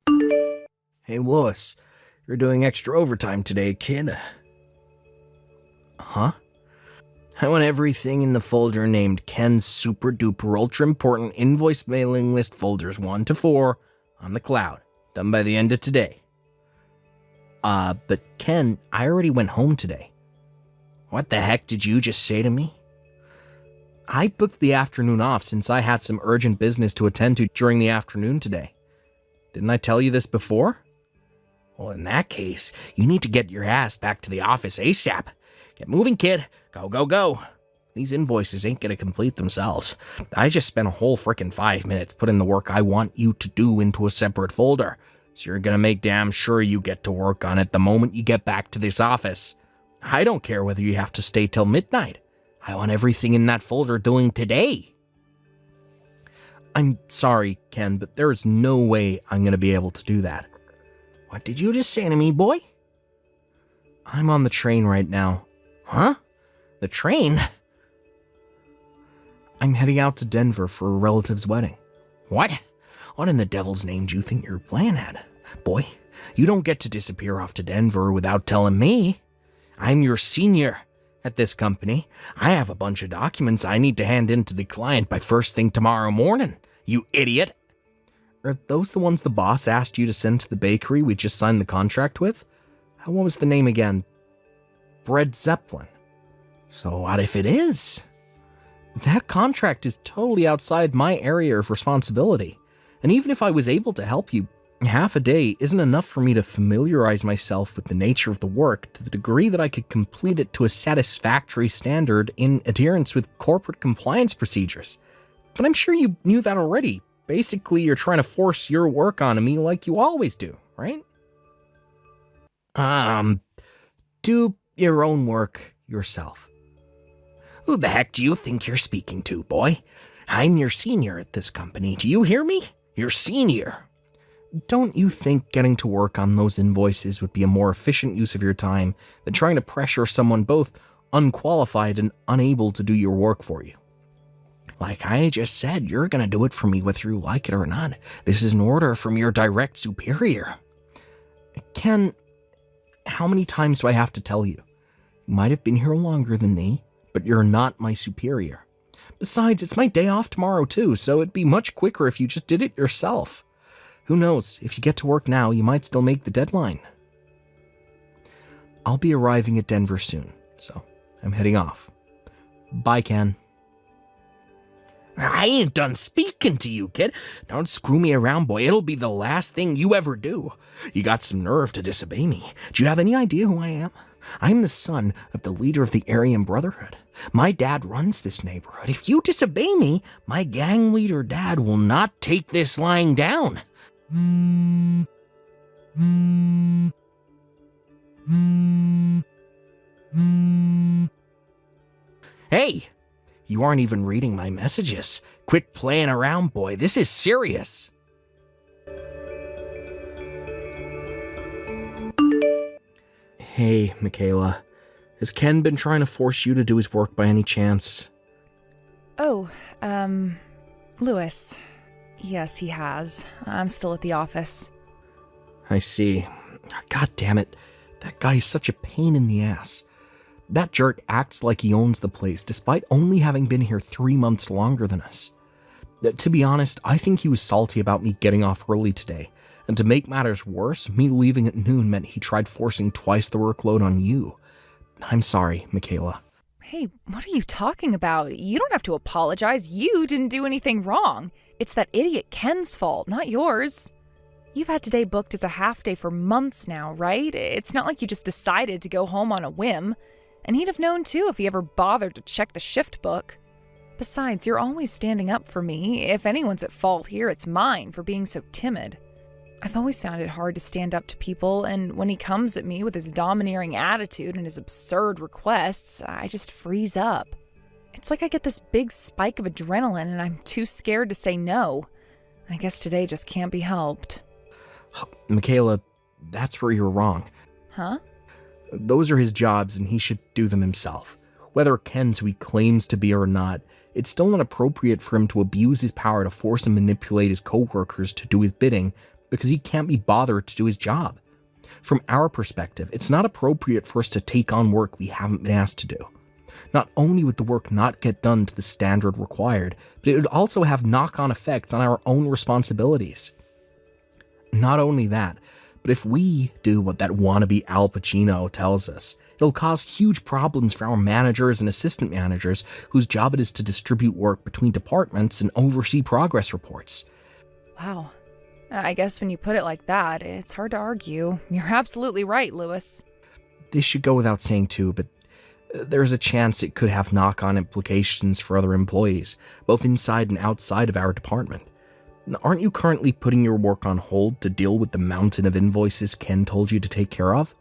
Hey, Lois, you're doing extra overtime today, kid. Huh? I want everything in the folder named Ken's Super Duper Ultra Important Invoice Mailing List folders 1 to 4 on the cloud, done by the end of today. But Ken, I already went home today. What the heck did you just say to me? I booked the afternoon off since I had some urgent business to attend to during the afternoon today. Didn't I tell you this before? Well, in that case, you need to get your ass back to the office ASAP. Get moving, kid. Go, go, go. These invoices ain't gonna complete themselves. I just spent a whole frickin' 5 minutes putting the work I want you to do into a separate folder, so you're gonna make damn sure you get to work on it the moment you get back to this office. I don't care whether you have to stay till midnight. I want everything in that folder doing today. I'm sorry, Ken, but there is no way I'm gonna be able to do that. What did you just say to me, boy? I'm on the train right now. Huh? The train? I'm heading out to Denver for a relative's wedding. What? What in the devil's name do you think you're playing at? Boy, you don't get to disappear off to Denver without telling me. I'm your senior at this company. I have a bunch of documents I need to hand in to the client by first thing tomorrow morning, you idiot. Are those the ones the boss asked you to send to the bakery we just signed the contract with? What was the name again? Bread Zeppelin. So what if it is? That contract is totally outside my area of responsibility. And even if I was able to help you, half a day isn't enough for me to familiarize myself with the nature of the work to the degree that I could complete it to a satisfactory standard in adherence with corporate compliance procedures. But I'm sure you knew that already. Basically, you're trying to force your work onto me like you always do, right? Do your own work yourself. Who the heck do you think you're speaking to, boy? I'm your senior at this company. Do you hear me? Your senior. Don't you think getting to work on those invoices would be a more efficient use of your time than trying to pressure someone both unqualified and unable to do your work for you? Like I just said, you're gonna do it for me whether you like it or not. This is an order from your direct superior. Ken, how many times do I have to tell you? You might have been here longer than me, but you're not my superior. Besides, it's my day off tomorrow too, so it'd be much quicker if you just did it yourself. Who knows, if you get to work now, you might still make the deadline. I'll be arriving at Denver soon, so I'm heading off. Bye, Ken. I ain't done speaking to you, kid. Don't screw me around, boy. It'll be the last thing you ever do. You got some nerve to disobey me. Do you have any idea who I am? I'm the son of the leader of the Aryan Brotherhood. My dad runs this neighborhood. If you disobey me, my gang leader dad will not take this lying down. Hey! You aren't even reading my messages. Quit playing around, boy. This is serious. Hey, Michaela. Has Ken been trying to force you to do his work by any chance? Oh, Lewis. Yes, he has. I'm still at the office. I see. God damn it. That guy's such a pain in the ass. That jerk acts like he owns the place, despite only having been here 3 months longer than us. To be honest, I think he was salty about me getting off early today, and to make matters worse, me leaving at noon meant he tried forcing twice the workload on you. I'm sorry, Michaela. Hey, what are you talking about? You don't have to apologize. You didn't do anything wrong. It's that idiot Ken's fault, not yours. You've had today booked as a half day for months now, right? It's not like you just decided to go home on a whim. And he'd have known too if he ever bothered to check the shift book. Besides, you're always standing up for me. If anyone's at fault here, it's mine for being so timid. I've always found it hard to stand up to people, and when he comes at me with his domineering attitude and his absurd requests, I just freeze up. It's like I get this big spike of adrenaline and I'm too scared to say no. I guess today just can't be helped. Michaela, that's where you're wrong. Huh? Those are his jobs and he should do them himself. Whether Ken's who he claims to be or not, it's still not appropriate for him to abuse his power to force and manipulate his co-workers to do his bidding because he can't be bothered to do his job. From our perspective, it's not appropriate for us to take on work we haven't been asked to do. Not only would the work not get done to the standard required, but it would also have knock-on effects on our own responsibilities. Not only that, but if we do what that wannabe Al Pacino tells us, it'll cause huge problems for our managers and assistant managers whose job it is to distribute work between departments and oversee progress reports. Wow. I guess when you put it like that, it's hard to argue. You're absolutely right, Lewis. This should go without saying too, but there's a chance it could have knock-on implications for other employees, both inside and outside of our department. Aren't you currently putting your work on hold to deal with the mountain of invoices Ken told you to take care of?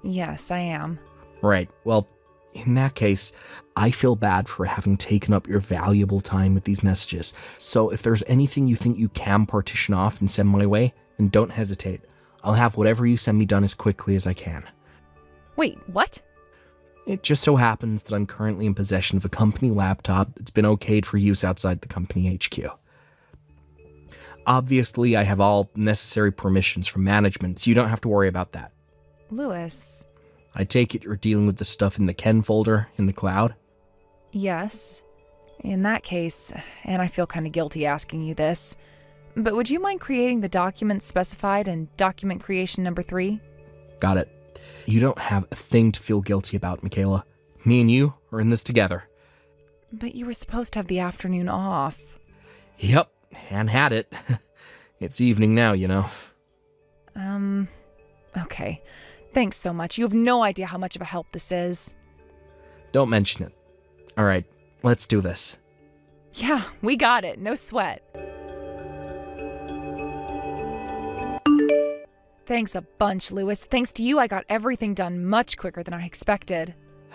Yes, I am. Right. Well, in that case, I feel bad for having taken up your valuable time with these messages. So if there's anything you think you can partition off and send my way, then don't hesitate. I'll have whatever you send me done as quickly as I can. Wait, what? It just so happens that I'm currently in possession of a company laptop that's been okayed for use outside the company HQ. Obviously, I have all necessary permissions from management, so you don't have to worry about that. Lewis. I take it you're dealing with the stuff in the Ken folder in the cloud? Yes. In that case, and I feel kind of guilty asking you this, but would you mind creating the documents specified in document creation number 3? Got it. You don't have a thing to feel guilty about, Michaela. Me and you are in this together. But you were supposed to have the afternoon off. Yep, and had it. It's evening now, you know. Okay. Thanks so much. You have no idea how much of a help this is. Don't mention it. All right, let's do this. Yeah, we got it. No sweat. Thanks a bunch, Lewis. Thanks to you, I got everything done much quicker than I expected.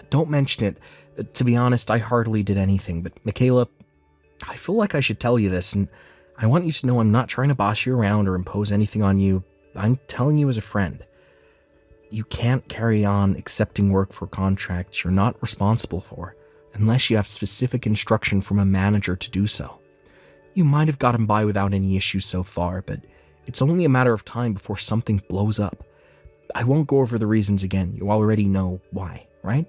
Don't mention it. To be honest, I hardly did anything, but Michaela, I feel like I should tell you this, and I want you to know I'm not trying to boss you around or impose anything on you. I'm telling you as a friend. You can't carry on accepting work for contracts you're not responsible for, unless you have specific instruction from a manager to do so. You might have gotten by without any issues so far, but it's only a matter of time before something blows up. I won't go over the reasons again. You already know why, right?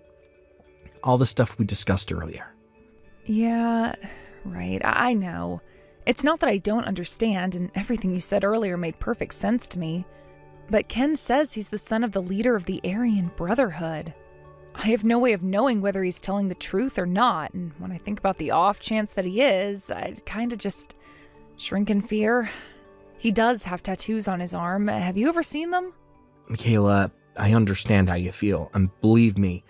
All the stuff we discussed earlier. Yeah, right. I know. It's not that I don't understand, and everything you said earlier made perfect sense to me. But Ken says he's the son of the leader of the Aryan Brotherhood. I have no way of knowing whether he's telling the truth or not, and when I think about the off chance that he is, I'd kind of just shrink in fear. He does have tattoos on his arm. Have you ever seen them? Michaela, I understand how you feel, and believe me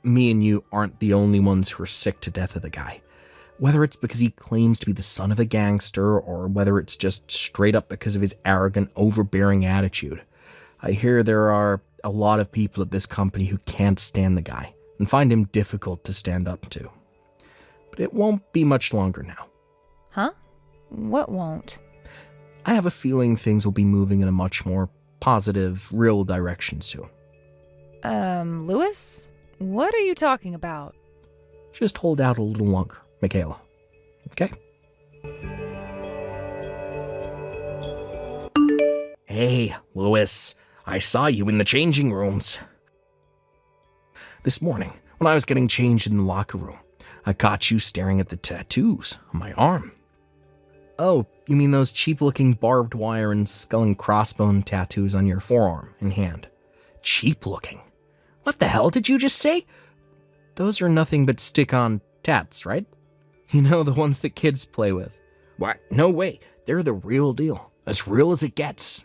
and you aren't the only ones who are sick to death of the guy. Whether it's because he claims to be the son of a gangster, or whether it's just straight up because of his arrogant, overbearing attitude. I hear there are a lot of people at this company who can't stand the guy, and find him difficult to stand up to. But it won't be much longer now. Huh? What won't? I have a feeling things will be moving in a much more positive, real direction soon. Lewis? What are you talking about? Just hold out a little longer, Michaela. Okay? Hey, Lewis. I saw you in the changing rooms. This morning, when I was getting changed in the locker room, I caught you staring at the tattoos on my arm. Oh, you mean those cheap-looking barbed wire and skull and crossbone tattoos on your forearm and hand? Cheap-looking? What the hell did you just say? Those are nothing but stick-on tats, right? You know, the ones that kids play with. What? No way. They're the real deal. As real as it gets.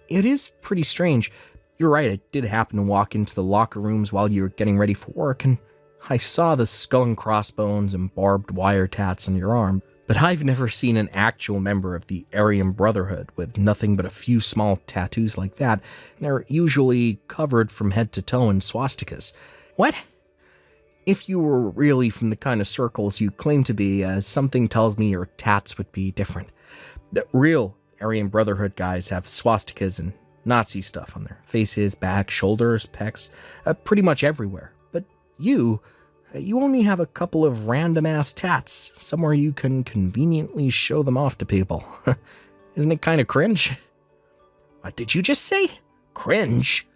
It is pretty strange. You're right, I did happen to walk into the locker rooms while you were getting ready for work, and I saw the skull and crossbones and barbed wire tats on your arm. But I've never seen an actual member of the Aryan Brotherhood with nothing but a few small tattoos like that. They're usually covered from head to toe in swastikas. What? If you were really from the kind of circles you claim to be, something tells me your tats would be different. The real Aryan Brotherhood guys have swastikas and Nazi stuff on their faces, back, shoulders, pecs, pretty much everywhere. But you only have a couple of random-ass tats, somewhere you can conveniently show them off to people. Isn't it kind of cringe? What did you just say? Cringe?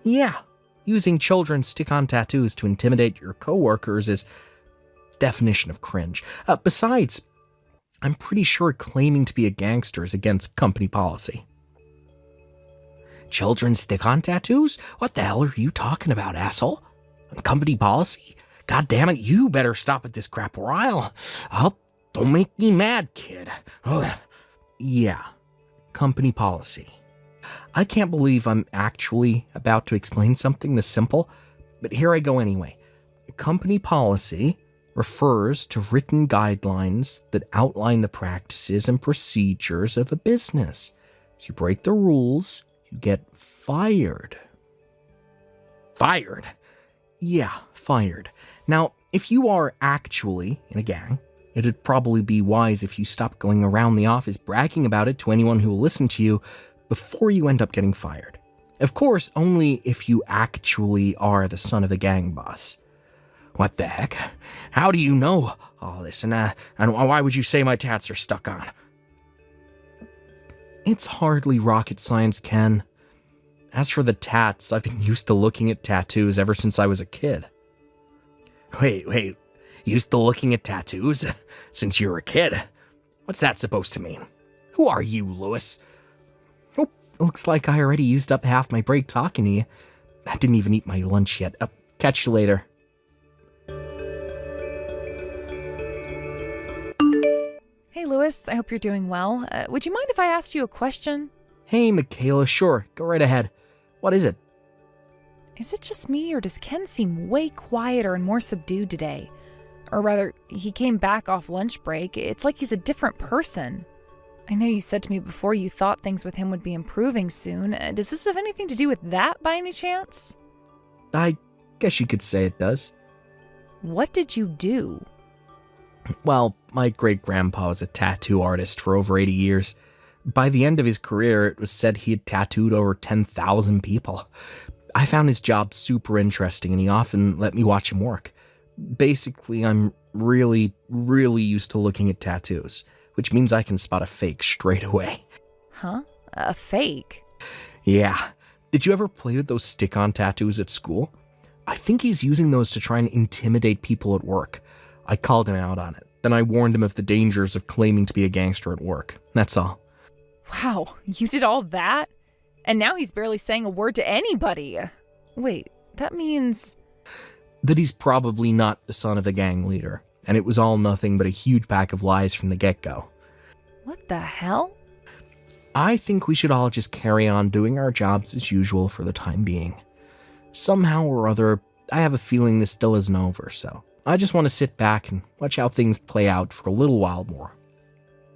Yeah, using children's stick-on tattoos to intimidate your coworkers is definition of cringe. Besides, I'm pretty sure claiming to be a gangster is against company policy. Children's stick-on tattoos? What the hell are you talking about, asshole? Company policy? God damn it, you better stop with this crap or I'll don't make me mad, kid. Ugh. Yeah, company policy. I can't believe I'm actually about to explain something this simple, but here I go anyway. Company policy refers to written guidelines that outline the practices and procedures of a business. If you break the rules, you get fired. Fired? Yeah, fired. Now, if you are actually in a gang, it'd probably be wise if you stopped going around the office bragging about it to anyone who will listen to you before you end up getting fired. Of course, only if you actually are the son of the gang boss. What the heck? How do you know all this? And why would you say my tats are stuck on? It's hardly rocket science, Ken. As for the tats, I've been used to looking at tattoos ever since I was a kid. Wait. Used to looking at tattoos? Since you were a kid? What's that supposed to mean? Who are you, Lewis? Oh, looks like I already used up half my break talking to you. I didn't even eat my lunch yet. Catch you later. Hey, Lewis, I hope you're doing well. Would you mind if I asked you a question? Hey, Michaela, sure. Go right ahead. What is it? Is it just me, or does Ken seem way quieter and more subdued today? Or rather, he came back off lunch break. It's like he's a different person. I know you said to me before you thought things with him would be improving soon. Does this have anything to do with that by any chance? I guess you could say it does. What did you do? Well, my great-grandpa was a tattoo artist for over 80 years. By the end of his career, it was said he had tattooed over 10,000 people. I found his job super interesting, and he often let me watch him work. Basically, I'm really used to looking at tattoos, which means I can spot a fake straight away. Huh? A fake? Yeah. Did you ever play with those stick-on tattoos at school? I think he's using those to try and intimidate people at work. I called him out on it. Then I warned him of the dangers of claiming to be a gangster at work. That's all. Wow, you did all that? And now he's barely saying a word to anybody. Wait, that means... That he's probably not the son of the gang leader, and it was all nothing but a huge pack of lies from the get-go. What the hell? I think we should all just carry on doing our jobs as usual for the time being. Somehow or other, I have a feeling this still isn't over, so I just want to sit back and watch how things play out for a little while more.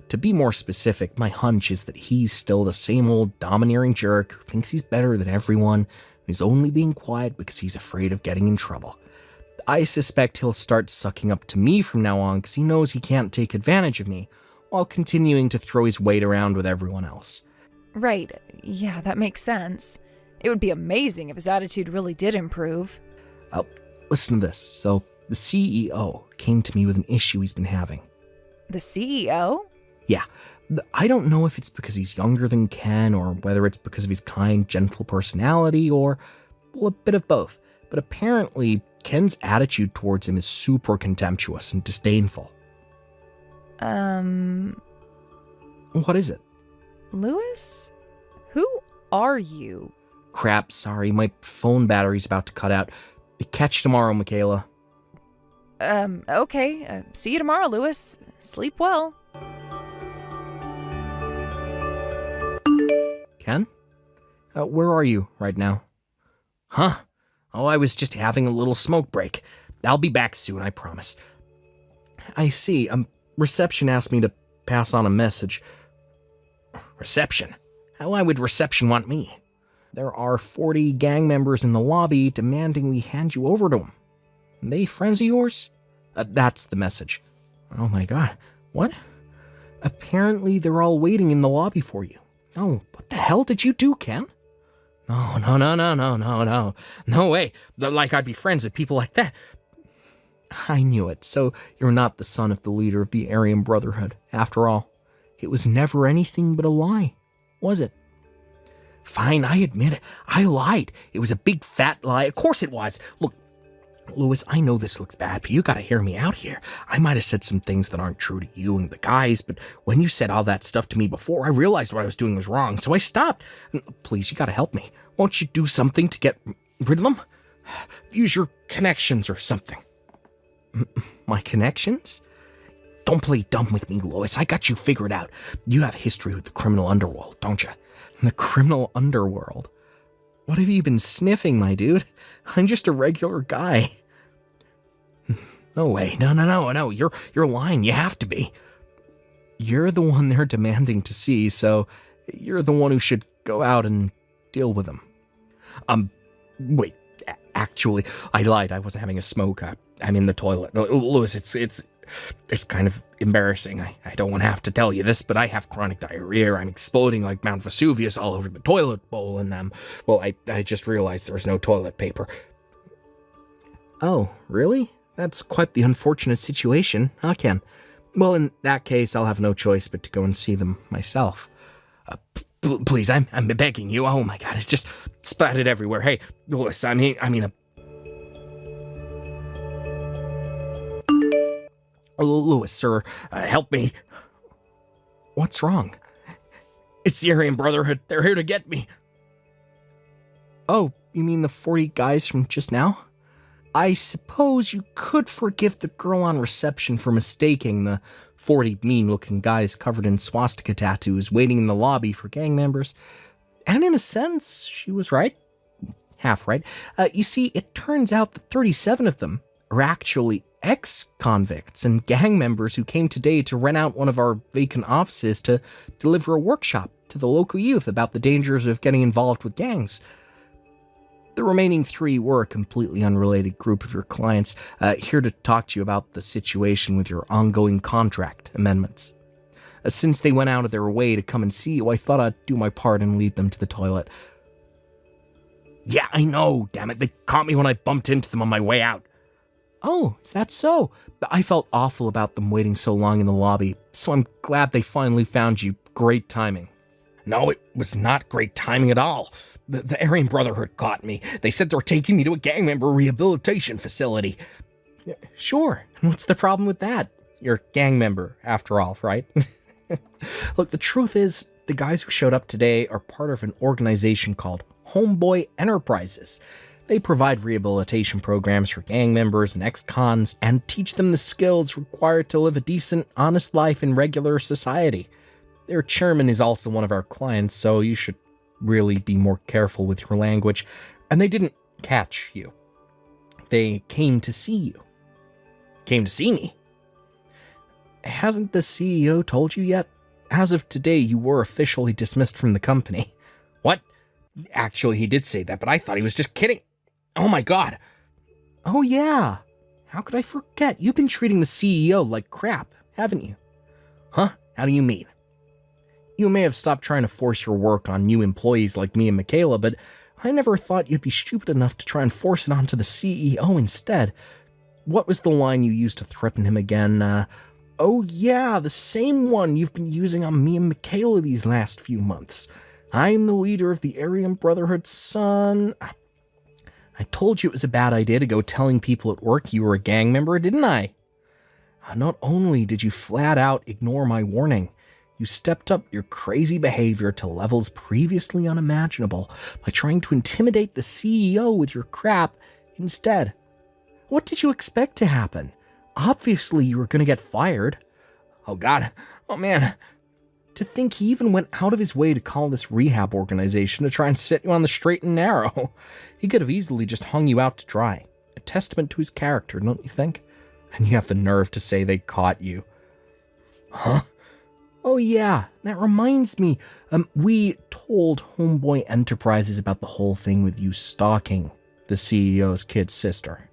To be more specific, my hunch is that he's still the same old domineering jerk who thinks he's better than everyone, and is only being quiet because he's afraid of getting in trouble. I suspect he'll start sucking up to me from now on because he knows he can't take advantage of me, while continuing to throw his weight around with everyone else. Right, yeah, that makes sense. It would be amazing if his attitude really did improve. Listen to this. So, the CEO came to me with an issue he's been having. The CEO? Yeah, I don't know if it's because he's younger than Ken, or whether it's because of his kind, gentle personality, or, well, a bit of both. But apparently, Ken's attitude towards him is super contemptuous and disdainful. What is it? Lewis? Who are you? Crap, sorry, my phone battery's about to cut out. Catch you tomorrow, Michaela. Okay. See you tomorrow, Lewis. Sleep well. Ken? Where are you right now? Huh? Oh, I was just having a little smoke break. I'll be back soon, I promise. I see. Reception asked me to pass on a message. Reception? Why would reception want me? There are 40 gang members in the lobby demanding we hand you over to them. They friends of yours? That's the message. Oh my god. What? Apparently they're all waiting in the lobby for you. Oh, what the hell did you do, Ken? No. No way. Like I'd be friends with people like that. I knew it. So you're not the son of the leader of the Aryan Brotherhood, after all. It was never anything but a lie, was it? Fine, I admit it. I lied. It was a big fat lie. Of course it was. Look, Louis, I know this looks bad, but you gotta hear me out here. I might have said some things that aren't true to you and the guys, but when you said all that stuff to me before, I realized what I was doing was wrong, so I stopped. Please, you gotta help me. Won't you do something to get rid of them? Use your connections or something. My connections? Don't play dumb with me, Louis. I got you figured out. You have history with the criminal underworld, don't you? The criminal underworld? What have you been sniffing, my dude? I'm just a regular guy. No way. No. You're lying. You have to be. You're the one they're demanding to see, so you're the one who should go out and deal with them. Wait. Actually, I lied. I wasn't having a smoke. I'm in the toilet. Louis, it's kind of embarrassing. I don't want to have to tell you this, but I have chronic diarrhea. I'm exploding like Mount Vesuvius all over the toilet bowl, and I just realized there was no toilet paper. Oh, really? That's quite the unfortunate situation, huh, Ken? Well, in that case, I'll have no choice but to go and see them myself. Please, I'm begging you. Oh my God, it's just splattered everywhere. Hey, Louis, I mean. Louis, sir, help me. What's wrong? It's the Aryan Brotherhood. They're here to get me. Oh, you mean the 40 guys from just now? I suppose you could forgive the girl on reception for mistaking the 40 mean-looking guys covered in swastika tattoos waiting in the lobby for gang members. And in a sense, she was right. Half right. You see, it turns out that 37 of them are actually ex-convicts and gang members who came today to rent out one of our vacant offices to deliver a workshop to the local youth about the dangers of getting involved with gangs. The remaining 3 were a completely unrelated group of your clients, here to talk to you about the situation with your ongoing contract amendments. Since they went out of their way to come and see you, I thought I'd do my part and lead them to the toilet. Yeah, I know, damn it. They caught me when I bumped into them on my way out. Oh, is that so? I felt awful about them waiting so long in the lobby, so I'm glad they finally found you. Great timing. No, it was not great timing at all. The Aryan Brotherhood caught me. They said they were taking me to a gang member rehabilitation facility. Sure, what's the problem with that? You're a gang member, after all, right? Look, the truth is, the guys who showed up today are part of an organization called Homeboy Enterprises. They provide rehabilitation programs for gang members and ex-cons and teach them the skills required to live a decent, honest life in regular society. Their chairman is also one of our clients, so you should really be more careful with your language. And they didn't catch you. They came to see you. Came to see me? Hasn't the CEO told you yet? As of today, you were officially dismissed from the company. What? Actually, he did say that, but I thought he was just kidding. Oh my God. Oh yeah. How could I forget? You've been treating the CEO like crap, haven't you? Huh? How do you mean? You may have stopped trying to force your work on new employees like me and Michaela, but I never thought you'd be stupid enough to try and force it onto the CEO instead. What was the line you used to threaten him again? Oh yeah, the same one you've been using on me and Michaela these last few months. I'm the leader of the Aryan Brotherhood, son. I told you it was a bad idea to go telling people at work you were a gang member, didn't I? Not only did you flat out ignore my warning, you stepped up your crazy behavior to levels previously unimaginable by trying to intimidate the CEO with your crap instead. What did you expect to happen? Obviously you were going to get fired. Oh God, oh man. To think he even went out of his way to call this rehab organization to try and set you on the straight and narrow. He could have easily just hung you out to dry. A testament to his character, don't you think? And you have the nerve to say they caught you. Huh? Oh yeah, that reminds me. We told Homeboy Enterprises about the whole thing with you stalking the CEO's kid sister.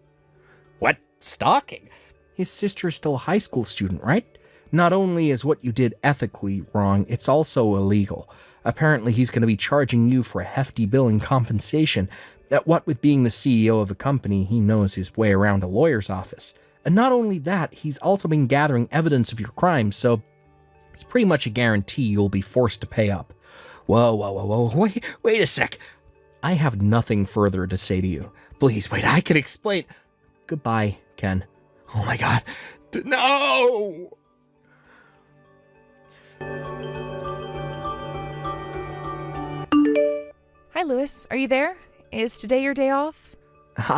What? Stalking? His sister is still a high school student, right? Not only is what you did ethically wrong, it's also illegal. Apparently he's going to be charging you for a hefty bill in compensation. What with being the CEO of a company, he knows his way around a lawyer's office. And not only that, he's also been gathering evidence of your crimes, so It's pretty much a guarantee you'll be forced to pay up. Whoa, wait a sec. I have nothing further to say to you. Please, wait, I can explain. Goodbye, Ken. Oh my god. No! Hi, Lewis. Are you there? Is today your day off?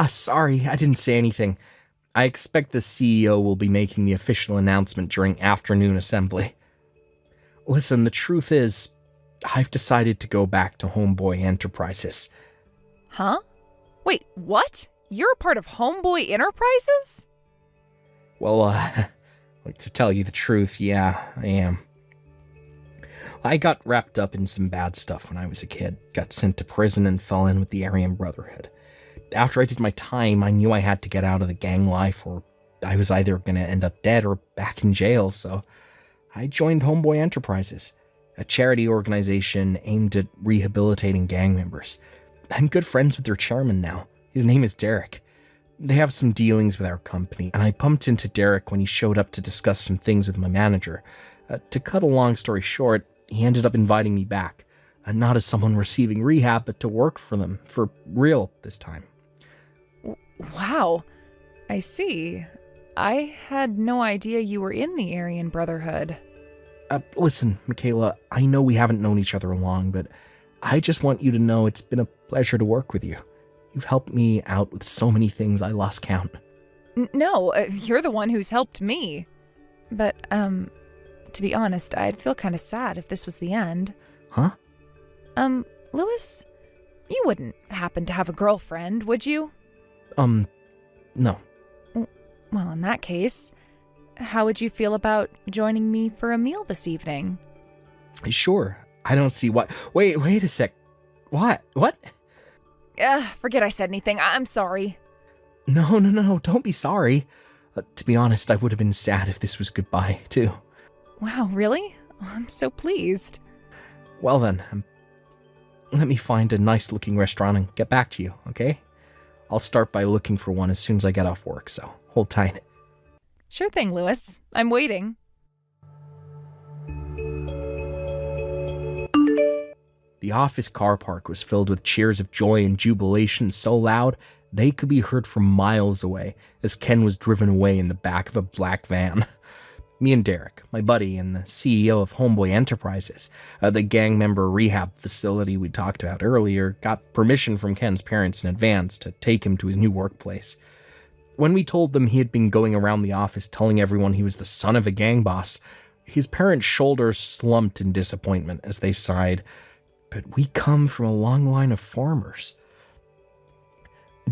Sorry, I didn't say anything. I expect the CEO will be making the official announcement during afternoon assembly. Listen, the truth is, I've decided to go back to Homeboy Enterprises. Huh? Wait, what? You're a part of Homeboy Enterprises? Well, to tell you the truth, yeah, I am. I got wrapped up in some bad stuff when I was a kid, got sent to prison and fell in with the Aryan Brotherhood. After I did my time, I knew I had to get out of the gang life, or I was either going to end up dead or back in jail, so I joined Homeboy Enterprises, a charity organization aimed at rehabilitating gang members. I'm good friends with their chairman now. His name is Derek. They have some dealings with our company, and I bumped into Derek when he showed up to discuss some things with my manager. To cut a long story short, he ended up inviting me back, not as someone receiving rehab, but to work for them, for real this time. Wow. I see. I had no idea you were in the Aryan Brotherhood. Listen, Michaela, I know we haven't known each other long, but I just want you to know it's been a pleasure to work with you. You've helped me out with so many things I lost count. No, you're the one who's helped me. But, to be honest, I'd feel kind of sad if this was the end. Huh? Lewis, you wouldn't happen to have a girlfriend, would you? No. Well, in that case, how would you feel about joining me for a meal this evening? Sure. I don't see what... Wait a sec. What? Forget I said anything. I'm sorry. No, don't be sorry. To be honest, I would have been sad if this was goodbye, too. Wow, really? I'm so pleased. Well then, let me find a nice-looking restaurant and get back to you, okay? I'll start by looking for one as soon as I get off work, so hold tight. Sure thing, Lewis. I'm waiting. The office car park was filled with cheers of joy and jubilation so loud they could be heard from miles away as Ken was driven away in the back of a black van. Me and Derek, my buddy and the CEO of Homeboy Enterprises, the gang member rehab facility we talked about earlier, got permission from Ken's parents in advance to take him to his new workplace. When we told them he had been going around the office telling everyone he was the son of a gang boss, his parents' shoulders slumped in disappointment as they sighed, "But we come from a long line of farmers."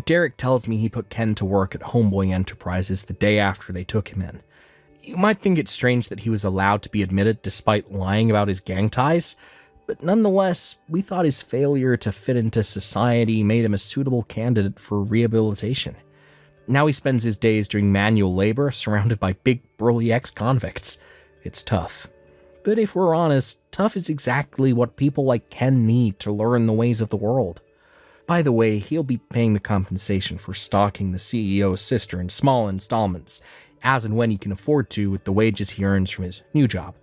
Derek tells me he put Ken to work at Homeboy Enterprises the day after they took him in. You might think it's strange that he was allowed to be admitted despite lying about his gang ties, but nonetheless, we thought his failure to fit into society made him a suitable candidate for rehabilitation. Now he spends his days doing manual labor surrounded by big, burly ex-convicts. It's tough. But if we're honest, tough is exactly what people like Ken need to learn the ways of the world. By the way, he'll be paying the compensation for stalking the CEO's sister in small installments, as and when he can afford to with the wages he earns from his new job.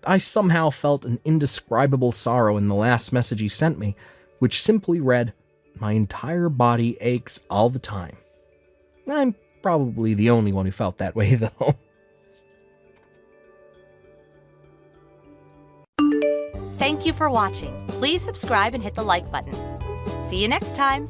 I somehow felt an indescribable sorrow in the last message he sent me, which simply read, "My entire body aches all the time." I'm probably the only one who felt that way, though. Thank you for watching. Please subscribe and hit the like button. See you next time.